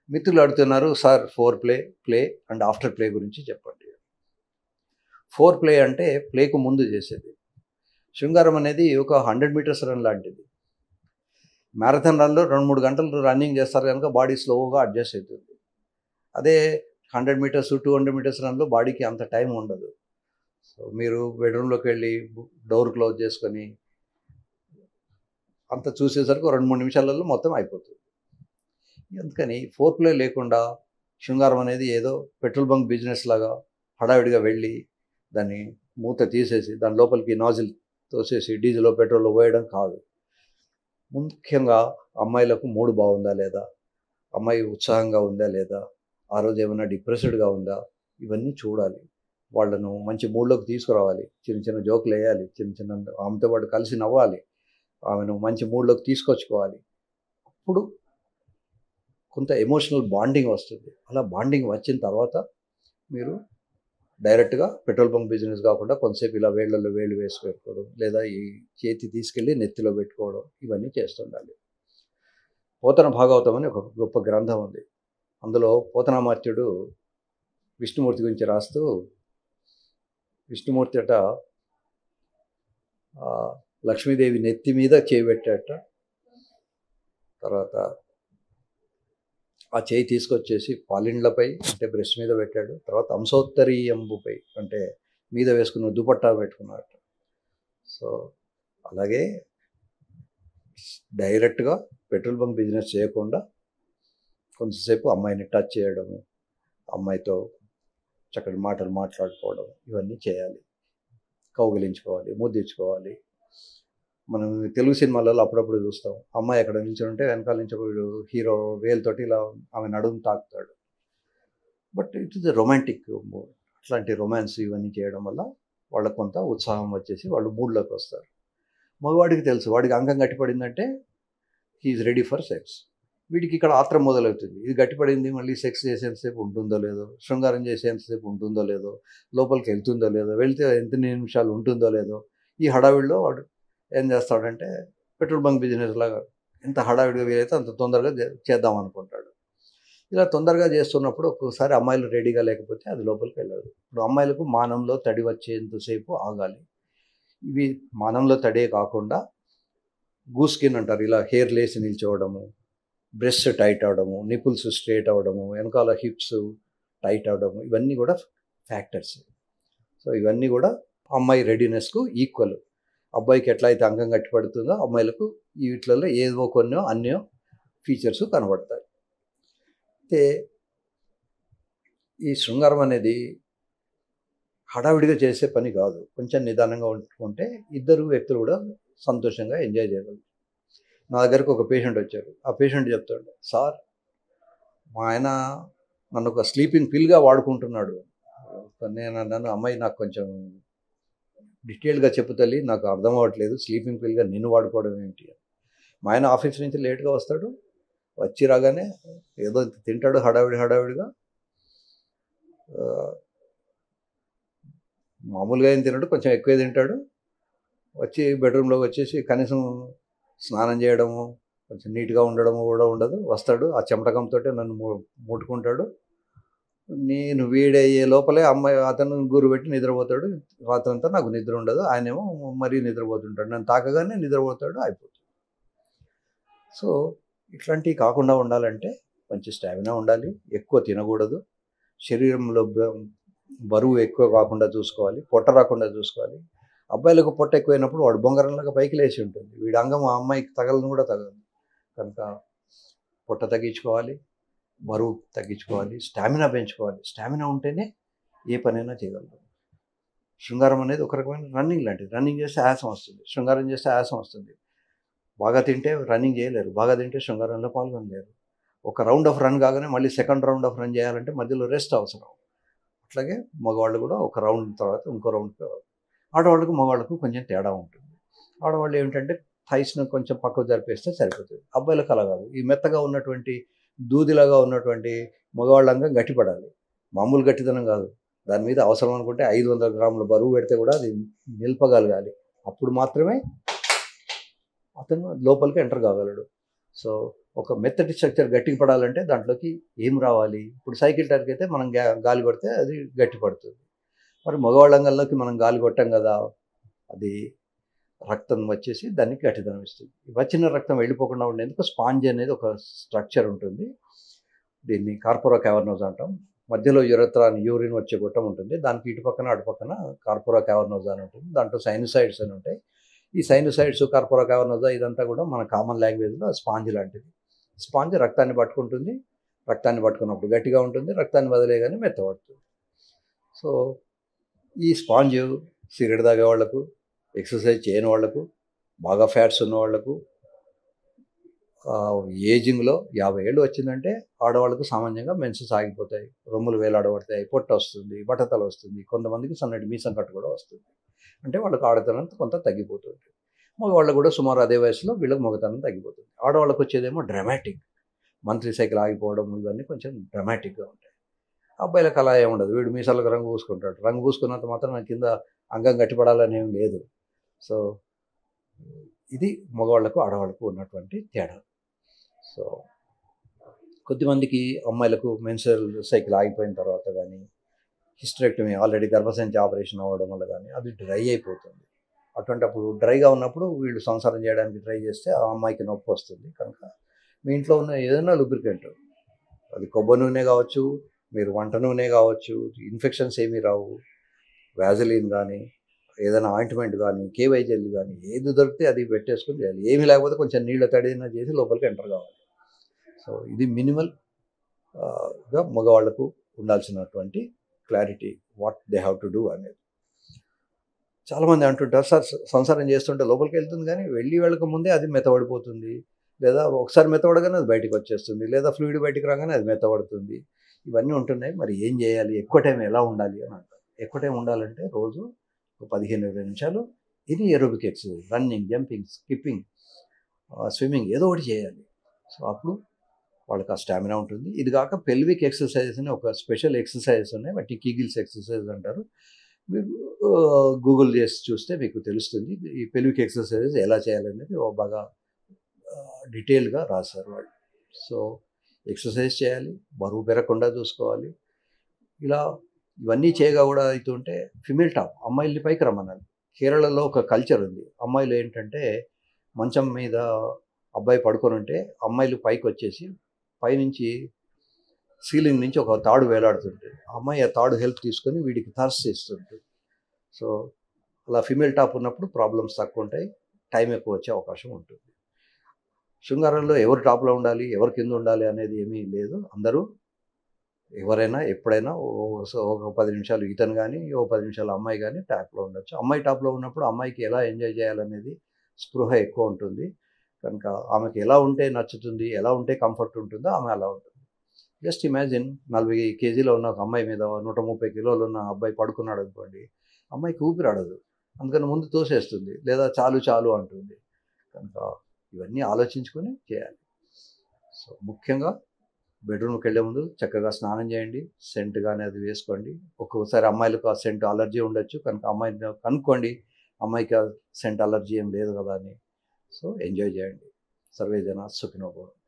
మిత్రులు అడుగుతున్నారు, sir four play, play and after play గురించి చెప్పండి. ఫోర్ ప్లే అంటే ప్లేకు ముందు చేసేది. శృంగారం అనేది ఒక 100 మీటర్స్ రన్ లాంటిది. మ్యారథాన్ రన్‌లో 2, 3 గంటలు రన్నింగ్ చేస్తారు కనుక బాడీ స్లోగా అడ్జస్ట్ అవుతుంది. అదే 100 మీటర్స్, 200 మీటర్స్ రన్‌లో బాడీకి అంత టైం ఉండదు. సో, మీరు బెడ్‌రూమ్‌లోకి వెళ్ళి డోర్ క్లోజ్ చేసుకొని అంత చూసేసరికి 2, 3 నిమిషాలలో మొత్తం అయిపోతుంది. అందుకని ఫోర్ ప్లే లేకుండా శృంగారం అనేది ఏదో పెట్రోల్ బంక్ బిజినెస్ లాగా హడావిడిగా వెళ్ళి దాన్ని మూత తీసేసి దాని లోపలికి నాజిల్ తోసేసి డీజిలో పెట్రోల్లో పోయడం కాదు. ముఖ్యంగా అమ్మాయిలకు మూడ్ బాగుందా లేదా, అమ్మాయి ఉత్సాహంగా ఉందా లేదా, ఆ రోజు ఏమైనా డిప్రెస్డ్గా ఉందా, ఇవన్నీ చూడాలి. వాళ్ళను మంచి మూడ్లోకి తీసుకురావాలి. చిన్న చిన్న జోకులు వేయాలి, చిన్న చిన్న ఆమెతో పాటు కలిసి నవ్వాలి, ఆమెను మంచి మూడ్లోకి తీసుకొచ్చుకోవాలి. అప్పుడు కొంత ఎమోషనల్ బాండింగ్ వస్తుంది. అలా బాండింగ్ వచ్చిన తర్వాత మీరు డైరెక్ట్గా పెట్రోల్ బంక్ బిజినెస్ కాకుండా కొంతసేపు ఇలా వేళ్ళల్లో వేళ్ళు వేసి పెట్టుకోవడం, లేదా ఈ చేతి తీసుకెళ్ళి నెత్తిలో పెట్టుకోవడం, ఇవన్నీ చేస్తుండాలి. పోతన భాగవతం అని ఒక గొప్ప గ్రంథం ఉంది. అందులో పోతనామాత్యుడు విష్ణుమూర్తి గురించి రాస్తూ, విష్ణుమూర్తి అట లక్ష్మీదేవి నెత్తి మీద చేయబెట్టాట. తర్వాత ఆ చేయి తీసుకొచ్చేసి పాలిండ్లపై అంటే బ్రెస్ట్ మీద పెట్టాడు. తర్వాత అంశోత్తరీయంబుపై అంటే మీద వేసుకున్న దుపట్టా పెట్టుకున్నాడు. సో అలాగే డైరెక్ట్గా పెట్రోల్ బంక్ బిజినెస్ చేయకుండా కొంచెంసేపు అమ్మాయిని టచ్ చేయడము, అమ్మాయితో చక్కటి మాటలు మాట్లాడుకోవడం, ఇవన్నీ చేయాలి. కౌగిలించుకోవాలి, ముద్దించుకోవాలి. మనం తెలుగు సినిమాలలో అప్పుడప్పుడు చూస్తాం, అమ్మాయి ఎక్కడ నిల్చొని ఉంటే వెనకాల నుంచి ఒక హీరో వేలుతోటి ఇలా ఆమె నడుము తాకుతాడు. But it is a romantic mood. అట్లాంటి రొమాన్స్ ఇవన్నీ చేయడం వల్ల వాళ్ళకు కొంత ఉత్సాహం వచ్చేసి వాళ్ళు మూడ్లోకి వస్తారు. మగవాడికి తెలుసు, వాడికి అంగం గట్టిపడిందంటే హీఈస్ రెడీ ఫర్ సెక్స్. వీడికి ఇక్కడ ఆత్రం మొదలవుతుంది. ఇది గట్టిపడింది, మళ్ళీ సెక్స్ చేసేంతసేపు ఉంటుందో లేదో, శృంగారం చేసేంతసేపు ఉంటుందో లేదో, లోపలికి వెళ్తుందో లేదో, వెళ్తే ఎంత నిమిషాలు ఉంటుందో లేదో, ఈ హడావిడిలో వాడు ఏం చేస్తాడంటే పెట్రోల్ బంక్ బిజినెస్ లాగా ఎంత హడావిడిగా వీలైతే అంత తొందరగా చేద్దాం అనుకుంటాడు. ఇలా తొందరగా చేస్తున్నప్పుడు ఒక్కొక్కసారి అమ్మాయిలు రెడీగా లేకపోతే అది లోపలికి వెళ్ళదు. ఇప్పుడు అమ్మాయిలకు మానంలో తడి వచ్చేంతసేపు ఆగాలి. ఇవి మానంలో తడే కాకుండా గూస్ స్కిన్ అంటారు, ఇలా హెయిర్ లేసి నిల్చోవడము, బ్రెస్ట్ టైట్ అవడము, నిపుల్స్ స్ట్రేట్ అవడము, వెనకాల హిప్స్ టైట్ అవడము, ఇవన్నీ కూడా ఫ్యాక్టర్స్. సో ఇవన్నీ కూడా అమ్మాయి రెడీనెస్కు ఈక్వల్. అబ్బాయికి ఎట్లా అయితే అంగం గట్టిపడుతుందో అమ్మాయిలకు వీటిలలో ఏదో కొన్నో అన్నో ఫీచర్స్ కనబడతాయి. అయితే ఈ శృంగారం అనేది హడావిడిగా చేసే పని కాదు. కొంచెం నిదానంగా ఉంటే ఇద్దరు వ్యక్తులు కూడా సంతోషంగా ఎంజాయ్ చేయగలరు. నా దగ్గరకు ఒక పేషెంట్ వచ్చారు. ఆ పేషెంట్ చెప్తాడు, సార్ మా ఆయన నన్ను ఒక స్లీపింగ్ పిల్గా వాడుకుంటున్నాడు. నేను అన్నాను, అమ్మాయి నాకు కొంచెం డీటెయిల్గా చెప్పు తల్లి, నాకు అర్థం అవ్వట్లేదు, స్లీపింగ్ పిల్గా నిన్ను వాడుకోవడం ఏంటి. మా ఆయన ఆఫీస్ నుంచి లేట్గా వస్తాడు, వచ్చి రాగానే ఏదో తింటాడు హడావిడిగా, మామూలుగా ఏం తినడు, కొంచెం ఎక్కువే తింటాడు. వచ్చి బెడ్రూమ్లోకి వచ్చేసి కనీసం స్నానం చేయడము, కొంచెం నీట్గా ఉండడము కూడా ఉండదు. వస్తాడు, ఆ చెమటకంతో నన్ను ముట్టుకుంటాడు. నేను వీడయ్యే లోపలే అతను గురు పెట్టి నిద్రపోతాడు. రాత్రంతా నాకు నిద్ర ఉండదు. ఆయనేమో మరీ నిద్రపోతుంటాడు. నన్ను తాకగానే నిద్రపోతాడు, అయిపోతుంది. సో ఇట్లాంటివి కాకుండా ఉండాలంటే మంచి స్టామినా ఉండాలి, ఎక్కువ తినకూడదు, శరీరంలో బరువు ఎక్కువ కాకుండా చూసుకోవాలి, పొట్ట రాకుండా చూసుకోవాలి. అబ్బాయిలకు పొట్ట ఎక్కువైనప్పుడు వాడు బొంగరంలాగా పైకి లేచి ఉంటుంది, వీడి అంగం ఆ అమ్మాయికి తగలను కూడా తగలదు. కనుక పొట్ట తగ్గించుకోవాలి, బరువు తగ్గించుకోవాలి, స్టామినా పెంచుకోవాలి. స్టామినా ఉంటేనే ఏ పనైనా చేయగలరు. శృంగారం అనేది ఒక రకమైన రన్నింగ్ లాంటిది. రన్నింగ్ చేస్తే ఆయాసం వస్తుంది, శృంగారం చేస్తే ఆయాసం వస్తుంది. బాగా తింటే రన్నింగ్ చేయలేరు, బాగా తింటే శృంగారంలో పాల్గొనలేరు. ఒక రౌండ్ ఆఫ్ రన్ కాగానే మళ్ళీ సెకండ్ రౌండ్ ఆఫ్ రన్ చేయాలంటే మధ్యలో రెస్ట్ అవసరం. అట్లాగే మగవాళ్ళు కూడా ఒక రౌండ్ తర్వాత ఇంకో రౌండ్. ఆడవాళ్ళకు మగవాళ్ళకు కొంచెం తేడా ఉంటుంది. ఆడవాళ్ళు ఏమిటంటే థైస్ను కొంచెం పక్కకు జరిపేస్తే సరిపోతుంది. అబ్బాయిలకు అలా కాదు. ఈ మెత్తగా ఉన్నటువంటి దూదిలాగా ఉన్నటువంటి మగవాళ్ళంగా గట్టిపడాలి, మామూలు గట్టిదనం కాదు. దాని మీద అవసరం అనుకుంటే 500 గ్రాముల బరువు పెడితే కూడా అది నిలపగలగాలి. అప్పుడు మాత్రమే అతను లోపలికి ఎంటర్ కాగలడు. సో ఒక మెత్తటి స్ట్రక్చర్ గట్టిగా పడాలంటే దాంట్లోకి ఏం రావాలి? ఇప్పుడు సైకిల్ టైర్‌కి అయితే మనం గాలి కొడితే అది గట్టి పడుతుంది. మరి మగవాళ్ళ అంగంలోకి మనం గాలి కొట్టాం కదా! అది రక్తం వచ్చేసి దానికి గట్టిదనం ఇస్తుంది. వచ్చిన రక్తం వెళ్ళిపోకుండా ఉండేందుకు స్పాంజ్ అనేది ఒక స్ట్రక్చర్ ఉంటుంది. దీన్ని కార్పోరా క్యావర్నోస్ అంటాం. మధ్యలో యూరిన్ వచ్చే గొట్టం ఉంటుంది. దానికి ఇటు పక్కన అటు పక్కన కార్పోరా క్యావర్నోస్ అని ఉంటుంది. దాంట్లో సైనోసైడ్స్ అని ఉంటాయి. ఈ సైనోసైడ్స్, కార్పోరా క్యావర్నోసా ఇదంతా కూడా మన కామన్ లాంగ్వేజ్‌లో స్పాంజ్ లాంటిది. స్పాంజ్ రక్తాన్ని పట్టుకుంటుంది. రక్తాన్ని పట్టుకున్నప్పుడు గట్టిగా ఉంటుంది. రక్తాన్ని వదిలేయగానే మెత్తబడుతుంది. సో, ఈ స్పాంజ్ సిగరెట్ తాగే వాళ్ళకు, ఎక్సర్సైజ్ చేయని వాళ్ళకు, బాగా ఫ్యాట్స్ ఉన్న వాళ్ళకు, ఏజింగ్‌లో 50 ఏళ్ళు వచ్చిందంటే ఆడవాళ్ళకు సామాన్యంగా మెన్సెస్ ఆగిపోతాయి. రొమ్ములు వేలాడబడతాయి, పొట్ట వస్తుంది, బట్టతల వస్తుంది. కొంతమందికి సన్నటి మీసం కట్టు కూడా వస్తుంది. అంటే వాళ్ళకి ఆడతనం కొంత తగ్గిపోతుంది. మగవాళ్ళకు కూడా సుమారు అదే వయసులో వీళ్ళకి మగతనం తగ్గిపోతుంది. ఆడవాళ్ళకి వచ్చేదేమో డ్రమాటిక్. మంత్లీ సైకిల్ ఆగిపోవడం ఇవన్నీ కొంచెం డ్రమాటిక్‌గా ఉంటాయి. అబ్బాయిలకు అలా ఏమి ఉండదు. వీడు మీసాలకు రంగు పూసుకుంటాడు. రంగు పూసుకున్నంత మాత్రాన కింద అంగం గట్టిపడాలని ఏం లేదు. సో, ఇది మగవాళ్ళకు ఆడవాళ్ళకు ఉన్నటువంటి తేడా. సో, కొద్దిమందికి అమ్మాయిలకు మెన్స్ట్రుయల్ సైకిల్ ఆగిపోయిన తర్వాత కానీ, హిస్టరెక్టమీ ఆల్రెడీ గర్భసంచి ఆపరేషన్ అవ్వడం వల్ల కానీ అది డ్రై అయిపోతుంది. అటువంటప్పుడు డ్రైగా ఉన్నప్పుడు వీళ్ళు సంసారం చేయడానికి ట్రై చేస్తే ఆ అమ్మాయికి నొప్పి వస్తుంది. కనుక మీ ఇంట్లో ఉన్న ఏదైనా లూబ్రికెంట్, అది కొబ్బరి నూనె కావచ్చు, మీరు వంట నూనె కావచ్చు, ఇన్ఫెక్షన్స్ ఏమీ రావు. వ్యాజిలిన్ కానీ, ఏదైనా ఆయింట్మెంట్ కానీ, కేవై జెల్ కానీ ఏది దొరికితే అది పెట్టేసుకొని చేయాలి. ఏమీ లేకపోతే కొంచెం నీళ్ళ తడిన చేసి లోపలికి ఎంటర్ కావాలి. సో, ఇది మినిమల్‌గా మగవాళ్ళకు ఉండాల్సినటువంటి clarity what they have to do అనేది. చాలామంది అంటుంటారు, సార్ సంసారం చేస్తుంటే లోపలికి వెళ్తుంది కానీ వెళ్ళక ముందే అది మెత్తబడిపోతుంది, లేదా ఒకసారి మెత్తబడగానే అది బయటకు వచ్చేస్తుంది, లేదా ఫ్లూయిడ్ బయటికి రాగానే అది మెత్తబడుతుంది. ఇవన్నీ ఉంటున్నాయి. మరి ఏం చేయాలి? ఎక్కువ టైం ఎలా ఉండాలి అని అంటారు. ఎక్కువ టైం ఉండాలంటే రోజు 15-20 నిమిషాలు any aerobic exercise, running, jumping, skipping, swimming ఏదో ఒకటి చేయాలి. సో, అప్పుడు వాళ్ళకి ఆ స్టామినా ఉంటుంది. ఇది కాక పెల్విక్ ఎక్సర్సైజెస్ అని ఒక స్పెషల్ ఎక్సర్సైజెస్ ఉన్నాయి. వాటి కిగిల్స్ ఎక్సర్సైజ్ అంటారు. మీరు గూగుల్ చేసి చూస్తే మీకు తెలుస్తుంది. ఈ పెల్విక్ ఎక్సర్సైజెస్ ఎలా చేయాలనేది బాగా డీటెయిల్గా రాశారు వాళ్ళు. సో, ఎక్సర్సైజ్ చేయాలి, బరువు పెరగకుండా చూసుకోవాలి. ఇలా ఇవన్నీ చేయగా కూడా అవుతుంటే ఫిమేల్ టాప్ అమ్మాయిల్ని పైకి రమ్మన్నారు. కేరళలో ఒక కల్చర్ ఉంది. అమ్మాయిలు ఏంటంటే మంచం మీద అబ్బాయి పడుకొని ఉంటే అమ్మాయిలు పైకి వచ్చేసి పైనుంచి సీలింగ్ నుంచి ఒక తాడు వేలాడుతుంటుంది. అమ్మాయి ఆ తాడు హెల్ప్ తీసుకొని వీడికి థర్స్ ఇస్తుంటుంది. సో, అలా ఫిమేల్ టాప్ ఉన్నప్పుడు ప్రాబ్లమ్స్ తక్కువ ఉంటాయి, టైం ఎక్కువ వచ్చే అవకాశం ఉంటుంది. శృంగారంలో ఎవరు టాప్లో ఉండాలి, ఎవరు కింద ఉండాలి అనేది ఏమీ లేదు. అందరూ ఎవరైనా ఎప్పుడైనా ఒక 10 నిమిషాలు ఇతను కానీ, ఓ 10 నిమిషాలు అమ్మాయి కానీ టాప్లో ఉండొచ్చు. అమ్మాయి టాప్లో ఉన్నప్పుడు అమ్మాయికి ఎలా ఎంజాయ్ చేయాలనేది స్పృహ ఎక్కువ ఉంటుంది. కనుక ఆమెకి ఎలా ఉంటే నచ్చుతుంది, ఎలా ఉంటే కంఫర్ట్ ఉంటుందో ఆమె అలా ఉంటుంది. జస్ట్ ఇమాజిన్ 40 కేజీలో ఉన్న ఒక అమ్మాయి మీద 130 కిలోలు ఉన్న అబ్బాయి పడుకున్నాడు అనుకోండి, అమ్మాయికి ఊపిరాడదు. అందుకని ముందు తోసేస్తుంది, లేదా చాలు చాలు అంటుంది. కనుక ఇవన్నీ ఆలోచించుకొని చేయాలి. సో, ముఖ్యంగా బెడ్రూమ్కి వెళ్ళే ముందు చక్కగా స్నానం చేయండి, సెంట్ కానీ అది వేసుకోండి. ఒక్కొక్కసారి అమ్మాయిలకు ఆ సెంట్ అలర్జీ ఉండొచ్చు. కనుక అమ్మాయిని కనుక్కోండి, అమ్మాయికి ఆ సెంట్ అలర్జీ ఏం లేదు కదా అని. సో, ఎంజాయ్ చేయండి. సర్వే జన సుఖినో భవంతు.